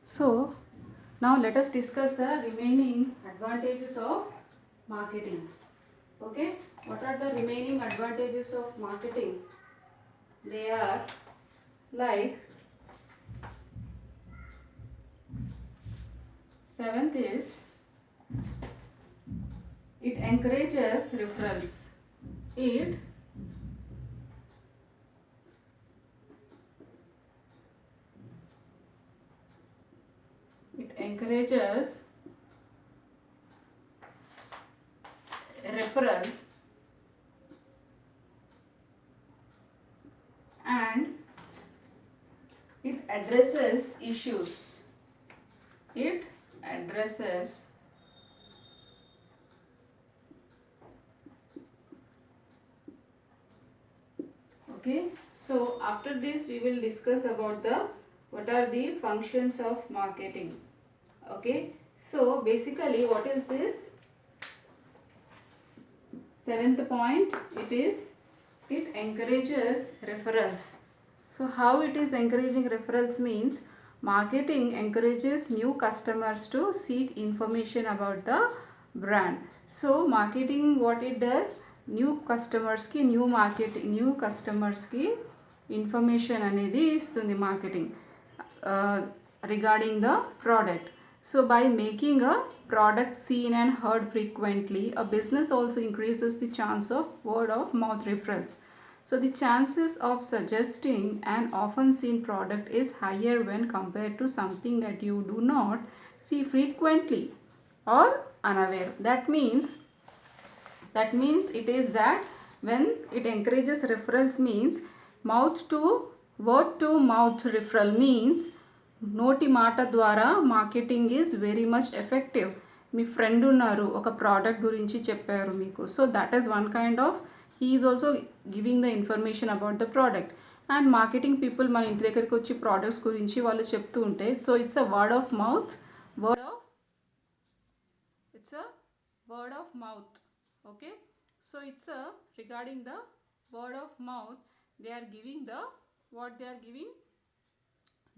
So now let us discuss the remaining advantages of marketing. Okay, what are the remaining advantages of marketing? They are like, seventh is, it encourages referrals. It encourages referrals and it addresses issues. It addresses okay. So after this we will discuss about the what are the functions of marketing. Okay, so basically what is this seventh point? It encourages referrals. So how it is encouraging referrals means marketing encourages new customers to seek information about the brand. So marketing what it does, new customers ki new customers ki information అనేది ఇస్తుంది marketing regarding the product. So by making a product seen and heard frequently, a business also increases the chance of word of mouth referrals. So the chances of suggesting an often seen product is higher when compared to something that you do not see frequently or unaware. That means it is that when it encourages referrals means word to mouth referral means నోటి మాట ద్వారా marketing is very much effective. Me friend ఉన్నారు, ఒక product గురించి చెప్పారు మీకు, so that is one kind of he is also giving the information about the product. And marketing people మన ఇంటి దగ్గరికి వచ్చి ప్రోడక్ట్స్ గురించి వాళ్ళు చెప్తూ ఉంటే, so it's a word of mouth. Okay, so it's a regarding the word of mouth. They are giving the what they are giving.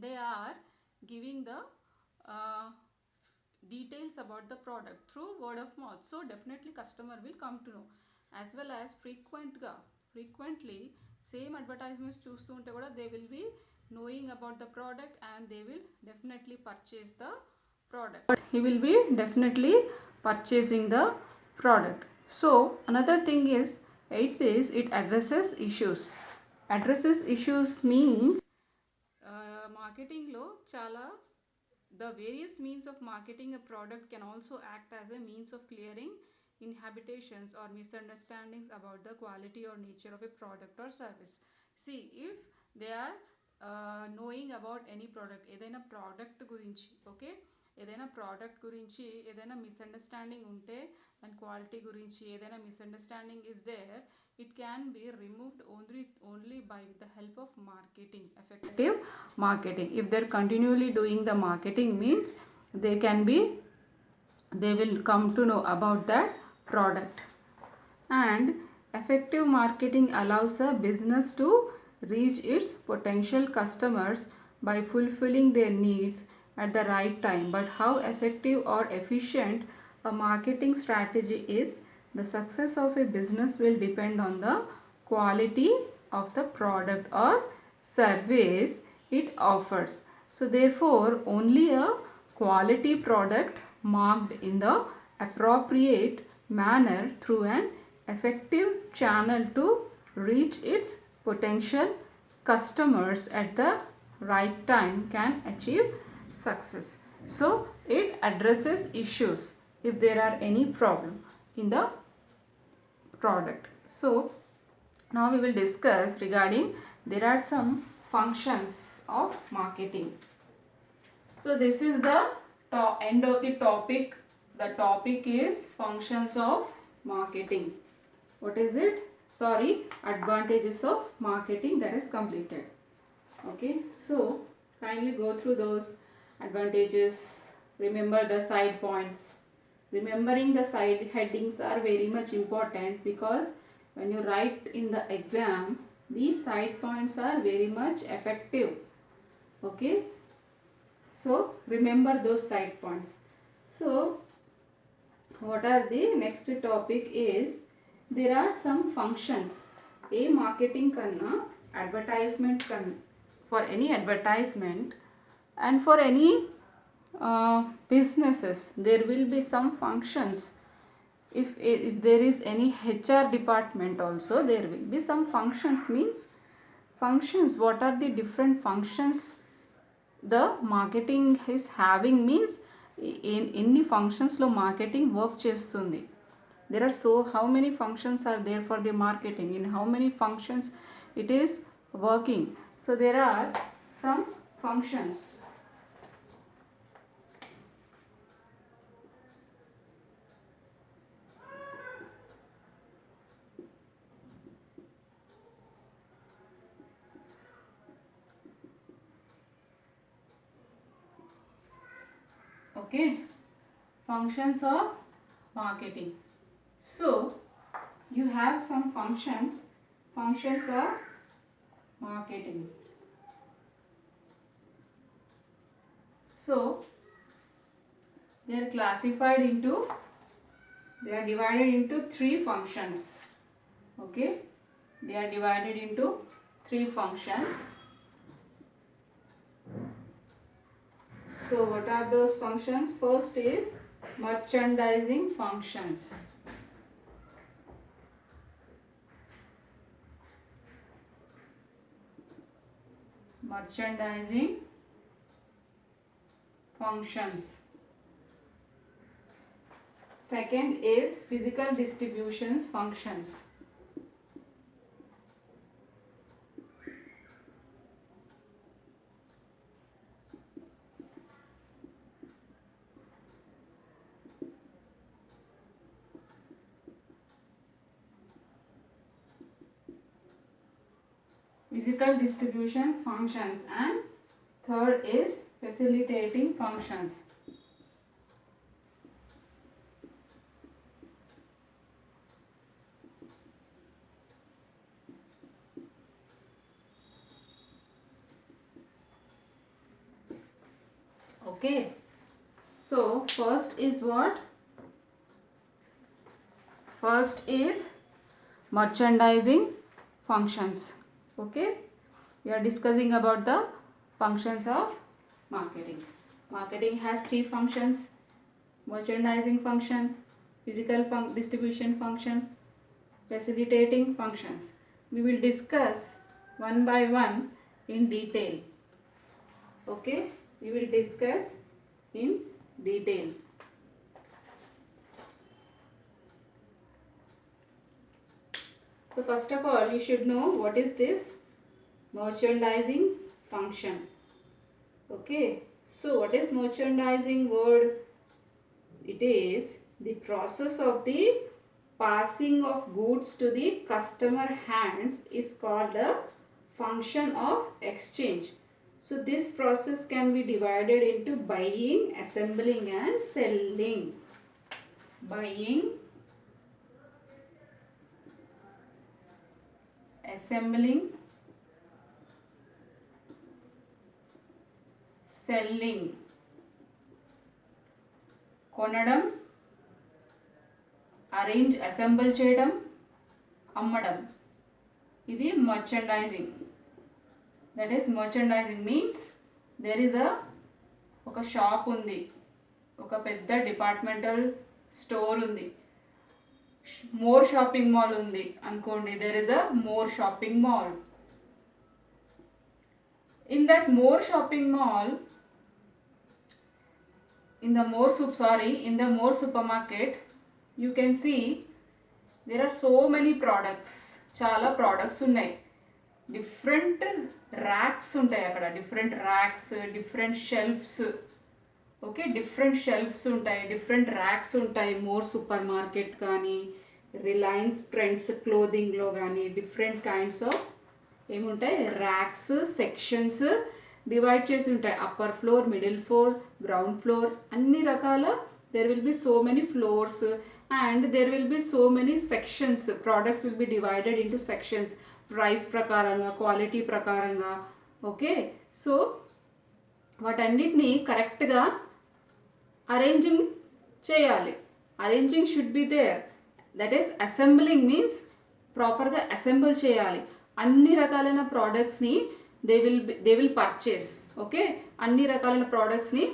They are giving the details about the product through word of mouth. So definitely customer will come to know. As well as frequently same advertisements చూస్తూ ఉంటే కూడా they will be knowing about the product and they will definitely purchase the product. He will be definitely purchasing the product. So another thing is, eighth is, it addresses issues. Addresses issues means మార్కెటింగ్లో చాలా the various means of marketing a product can also act as a means of clearing inhibitions or misunderstandings about the quality or nature of a product or service. See, if they are knowing about any product, ఏదైనా product గురించి, okay, ఏదైనా product గురించి ఏదైనా misunderstanding ఉంటే, దాని quality గురించి ఏదైనా misunderstanding is there, it can be removed only by with the help of marketing, effective marketing. If they're continually doing the marketing means they will come to know about that product. And effective marketing allows a business to reach its potential customers by fulfilling their needs at the right time. But how effective or efficient a marketing strategy is, the success of a business will depend on the quality of the product or service it offers. So therefore only a quality product marked in the appropriate manner through an effective channel to reach its potential customers at the right time can achieve success. So it addresses issues if there are any problem in the product. So now we will discuss regarding there are some functions of marketing. So this is the end of the topic. The topic is functions of marketing. What is it? Sorry, advantages of marketing, that is completed. Okay, so kindly go through those advantages. Remember the side points. Remembering the side headings are very much important because when you write in the exam, these side points are very much effective. Okay, So remember those side points. So what are the next topic is, there are some functions. A marketing kanna advertisement kan, for any advertisement and for any businesses there will be some functions. If there is any HR department also there will be some functions. Means functions, what are the different functions the marketing is having, means in ఎన్ని ఫంక్షన్స్లో marketing work చేస్తుంది. There are so how many functions are there for the marketing, in how many functions it is working. So there are some functions. Okay, functions of marketing. So you have some functions of marketing. So they are classified into, they are divided into 3 functions. Okay, they are divided into 3 functions. So what are those functions? First is merchandising functions. Merchandising functions. Second is physical distributions functions. Physical distribution functions. And third is facilitating functions. Okay, so first is what? First is merchandising functions. Okay, we are discussing about the functions of marketing. Marketing has 3 functions: merchandising function, physical distribution function, facilitating functions. We will discuss one by one in detail. Okay, we will discuss in detail. So first of all you should know what is this merchandising function. Okay, so what is merchandising word? It is the process of the passing of goods to the customer hands is called a function of exchange. So this process can be divided into buying, assembling and selling. Buying, assembling, selling. కొనడం, arrange assemble చేయడం, అమ్మడం. ఇది merchandising. That is merchandising means there is ఒక shop ఉంది, ఒక పెద్ద departmental store ఉంది, more shopping mall ఉంది అనుకోండి. there is a more shopping mall. In that more shopping mall, in the more supermarket you can see there are so many products. చాలా products ఉన్నాయి. different racks ఉంటాయి అక్కడ, different racks, different shelves. Okay, different shelves ఉంటాయి, different racks ఉంటాయి. More super market కానీ Reliance trends క్లోదింగ్లో కానీ different kinds of ఏముంటాయి racks, sections divide చేసి ఉంటాయి. Upper floor, middle floor, ground floor, అన్ని రకాల there will be so many floors and there will be so many sections. Products will be divided into sections, price prakaranga, quality prakaranga. Okay, so వాటన్నిటిని కరెక్ట్గా arranging చేయాలి. Arranging should be there. That is assembling means ప్రాపర్గా assemble చేయాలి. అన్ని రకాలైన ప్రోడక్ట్స్ని they will purchase. Okay, అన్ని రకాలైన ప్రోడక్ట్స్ని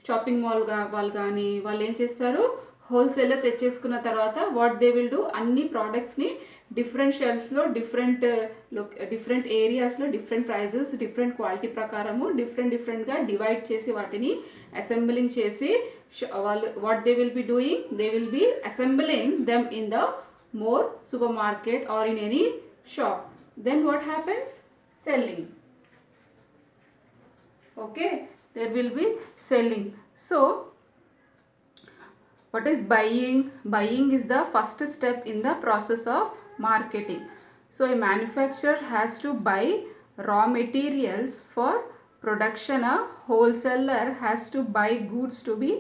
షాపింగ్ మాల్ వాళ్ళు కానీ వాళ్ళు ఏం చేస్తారు, హోల్సేల్లో తెచ్చేసుకున్న తర్వాత వాట్ దే విల్ డూ, అన్ని ప్రోడక్ట్స్ని డిఫరెంట్ షెల్ఫ్స్లో డిఫరెంట్ ఏరియాస్లో డిఫరెంట్ ప్రైజెస్ డిఫరెంట్ క్వాలిటీ ప్రకారము డిఫరెంట్గా డివైడ్ చేసి వాటిని అసెంబ్లింగ్ చేసి వాళ్ళు what they will be doing, they will be assembling them in the more supermarket or in any shop. Then what happens? Selling. Okay, there will be selling. So what is buying? Buying is the first step in the process of marketing. So a manufacturer has to buy raw materials for production. A wholesaler has to buy goods to be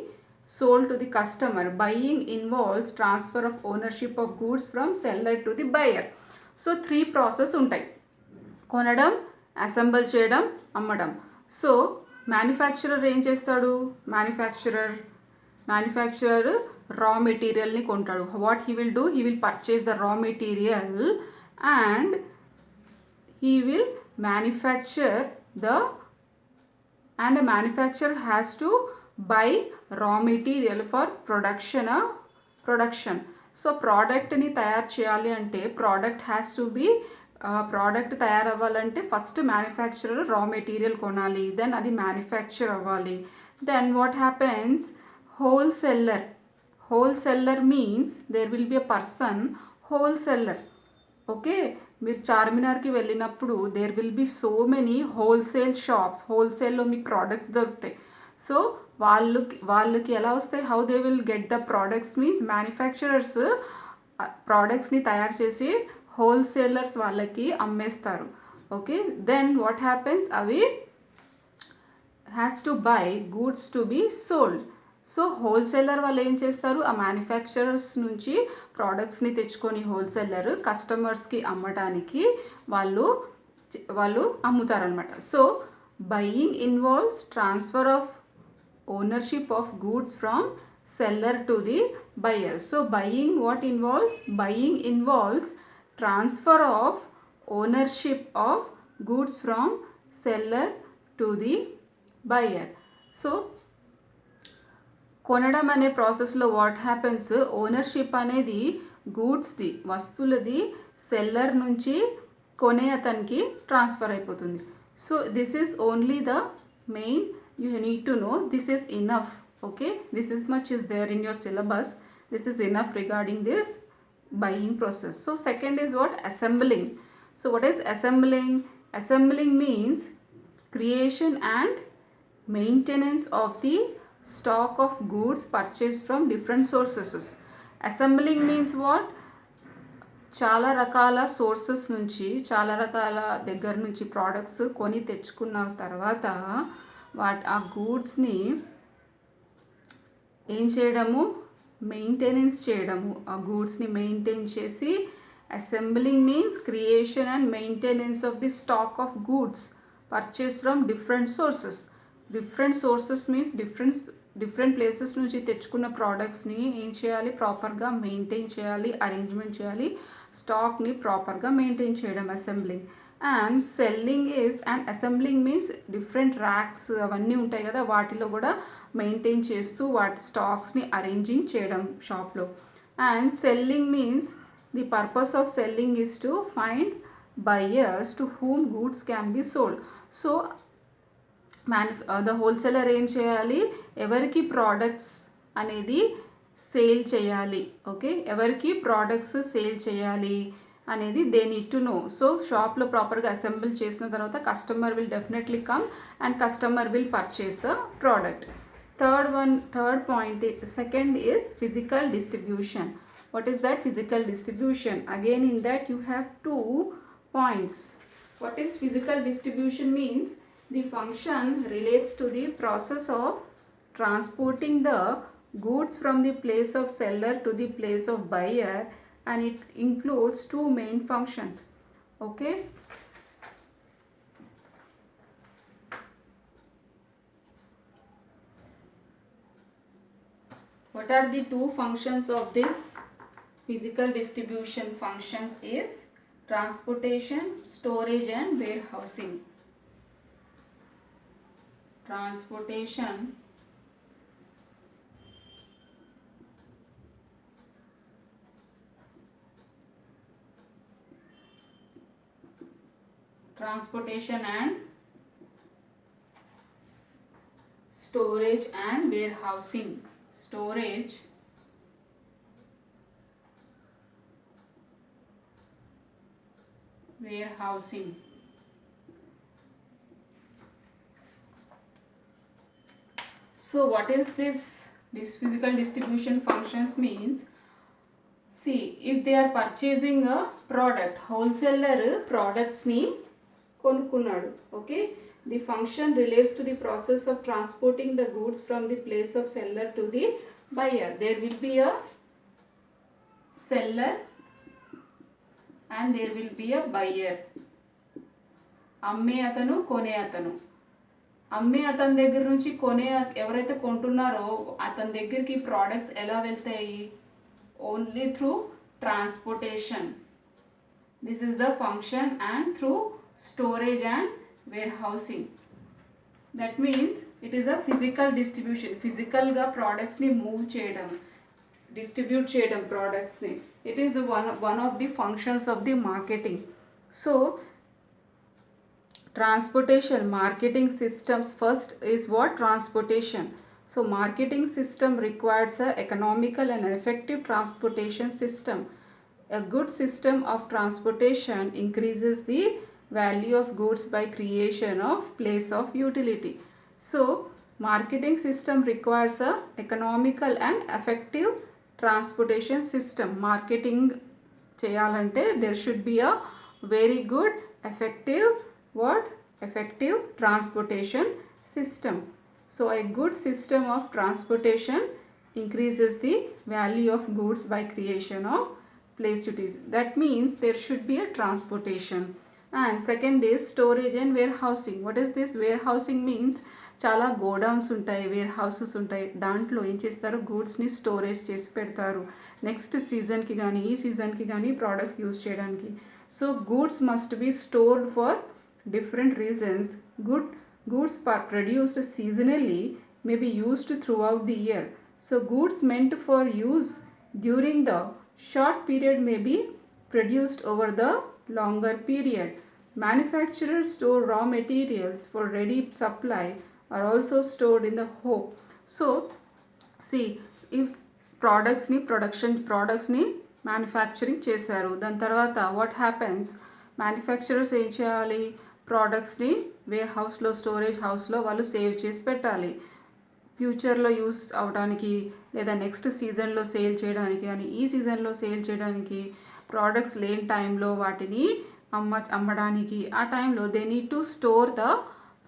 sold to the customer. Buying involves transfer of ownership of goods from seller to the buyer. So 3 process ఉంటాయి: కొనడం, assemble చేయడం, అమ్మడం. So manufacturer ఏం చేస్తాడు? Manufacturer raw మెటీరియల్ని కొంటాడు. What he will do, he will purchase the raw material and he will manufacture and a manufacturer has to buy raw material for production. So ప్రోడక్ట్ని తయారు చేయాలి అంటే product has to be product తయారవ్వాలంటే first manufacturer raw material కొనాలి, then అది manufacture అవ్వాలి. Then what happens, wholesaler means there will be a person wholesaler. Okay, మీరు చార్మినార్కి వెళ్ళినప్పుడు there will be so many wholesale shops. హోల్సేల్లో మీకు ప్రోడక్ట్స్ దొరుకుతాయి. సో వాళ్ళకి ఎలా వస్తాయి, how they will get the products means manufacturers ప్రోడక్ట్స్ని తయారు చేసి హోల్సేలర్స్ వాళ్ళకి అమ్మేస్తారు. ఓకే, దెన్ వాట్ హ్యాపెన్స్, అవి has to buy goods to be sold. So wholesaler వాళ్ళు ఏం చేస్తారు, ఆ మ్యానుఫ్యాక్చరర్స్ నుంచి ప్రోడక్ట్స్ని తెచ్చుకొని హోల్సేలర్ కస్టమర్స్కి అమ్మటానికి వాళ్ళు అమ్ముతారనమాట. So buying involves transfer of ownership of goods from seller to the buyer. So buying what involves? Buying involves transfer of ownership of goods from seller to the buyer. So కొనడం అనే ప్రాసెస్లో what happens, ownership అనేది గూడ్స్ది వస్తువులది seller నుంచి కొనే అతనికి transfer అయిపోతుంది. So this is only the main. You need to know this is enough. Okay, this is much is there in your syllabus. This is enough regarding this buying process. So second is what? Assembling. So what is assembling? Assembling means creation and maintenance of the stock of goods purchased from different sources. Assembling means what? చాలా రకాల sources నుంచి చాలా రకాల దగ్గర నుంచి products కొని తెచ్చుకున్న తర్వాత ఆ గూడ్స్ని ఏం చేయడము, మెయింటెనెన్స్ చేయడము. ఆ గూడ్స్ని మెయింటైన్ చేసి assembling means creation and maintenance of the stock of goods purchase from different sources means different places నుంచి తెచ్చుకున్న ప్రోడక్ట్స్ని ఏం చేయాలి, ప్రాపర్గా మెయింటైన్ చేయాలి, అరేంజ్మెంట్ చేయాలి, స్టాక్ని ప్రాపర్గా మెయింటైన్ చేయడం assembling. And selling is and assembling means different racks అవన్నీ ఉంటాయి కదా, వాటిలో కూడా మెయింటైన్ చేస్తూ వాటి స్టాక్స్ని అరేంజింగ్ చేయడం షాప్లో. And selling means the purpose of selling is to find buyers to whom goods can be sold. So the wholesaler ఏం చేయాలి, ఎవరికి ప్రోడక్ట్స్ అనేది సేల్ చేయాలి, ఓకే, ఎవరికి ప్రోడక్ట్స్ సేల్ చేయాలి అనేది they need to know. So షాప్లో ప్రాపర్గా అసెంబుల్ చేసిన తర్వాత customer will definitely come and customer will purchase the product. Third point, second is physical distribution. What is that? Physical distribution. Again in that you have 2 points. What is physical distribution means? The function relates to the process of transporting the goods from the place of seller to the place of buyer, and it includes 2 main functions. Okay. What are the two functions of this physical distribution functions is transportation, storage and warehousing. Transportation, and storage and warehousing. Storage, warehousing. So what is this physical distribution functions means? See, if they are purchasing a product, wholesaler products ni konukunnadu, okay, the function relates to the process of transporting the goods from the place of seller to the buyer. There will be a seller and there will be a buyer. అమ్మే అతను, కొనే అతను. అమ్మే అతని దగ్గర నుంచి కొనే ఎవరైతే కొంటున్నారో అతని దగ్గరికి ప్రోడక్ట్స్ ఎలా వెళ్తాయి? Only through transportation. This is the function and through storage and warehousing. That means it is a physical distribution. Physical ga products ni move cheyadam, distribute cheyadam products ni. It is one of the functions of the marketing. So transportation, marketing systems first is what? Transportation. So marketing system requires a economical and effective transportation system. A good system of transportation increases the value of goods by creation of place of utility. So marketing system requires a economical and effective transportation system. Marketing cheyalante there should be a very good effective transportation system. So a good system of transportation increases the value of goods by creation of place utilities. That means there should be a transportation. And second is storage and warehousing. What is this? Warehousing means చాలా godowns ఉంటాయి, wear houses ఉంటాయి. దాంట్లో ఏం చేస్తారు? గూడ్స్ని storage చేసి పెడతారు next సీజన్కి కానీ ఈ సీజన్కి కానీ ప్రోడక్ట్స్ యూజ్ చేయడానికి. So goods must be stored for different reasons. Goods produced seasonally may be used throughout the year. So goods meant for use during the short period may be produced over the longer period. Manufacturers store raw materials for ready supply are also stored in the hope. So see, if products ni manufacturing చేశారు, దాని తర్వాత what happens? Manufacturers ఏం చేయాలి? ప్రోడక్ట్స్ని wear హౌస్లో, storage హౌస్లో వాళ్ళు save చేసి పెట్టాలి. ఫ్యూచర్లో యూస్ అవడానికి లేదా నెక్స్ట్ సీజన్లో సేల్ చేయడానికి కానీ ఈ సీజన్లో సేల్ చేయడానికి ప్రోడక్ట్స్ లేని టైంలో వాటిని అమ్మడానికి ఆ టైంలో they need to store the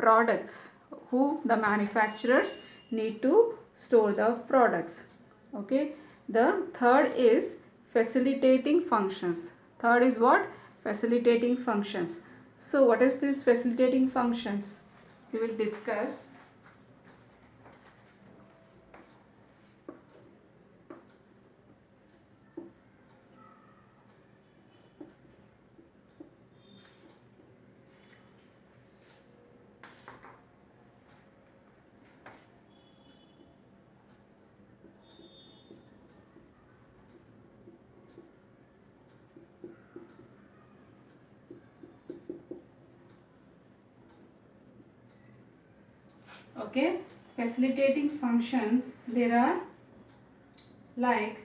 products. the manufacturers need to store the products. Okay, the third is facilitating functions. Third is what? Facilitating functions. So what is this facilitating functions? We will discuss. Okay, facilitating functions, there are like,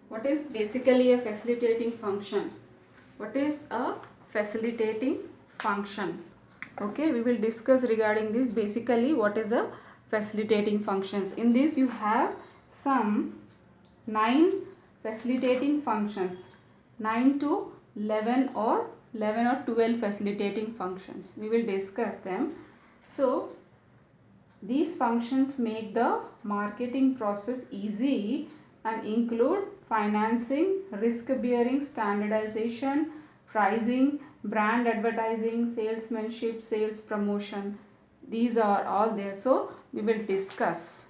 what is basically a facilitating function? What is a facilitating function? Okay, we will discuss regarding this. Basically, what is a facilitating functions? In this you have some 9 facilitating functions, 9 to 11 or 12 facilitating functions. We will discuss them. So these functions make the marketing process easy and include financing, risk bearing, standardization, pricing, brand advertising, salesmanship, sales promotion. These are all there. So we will discuss.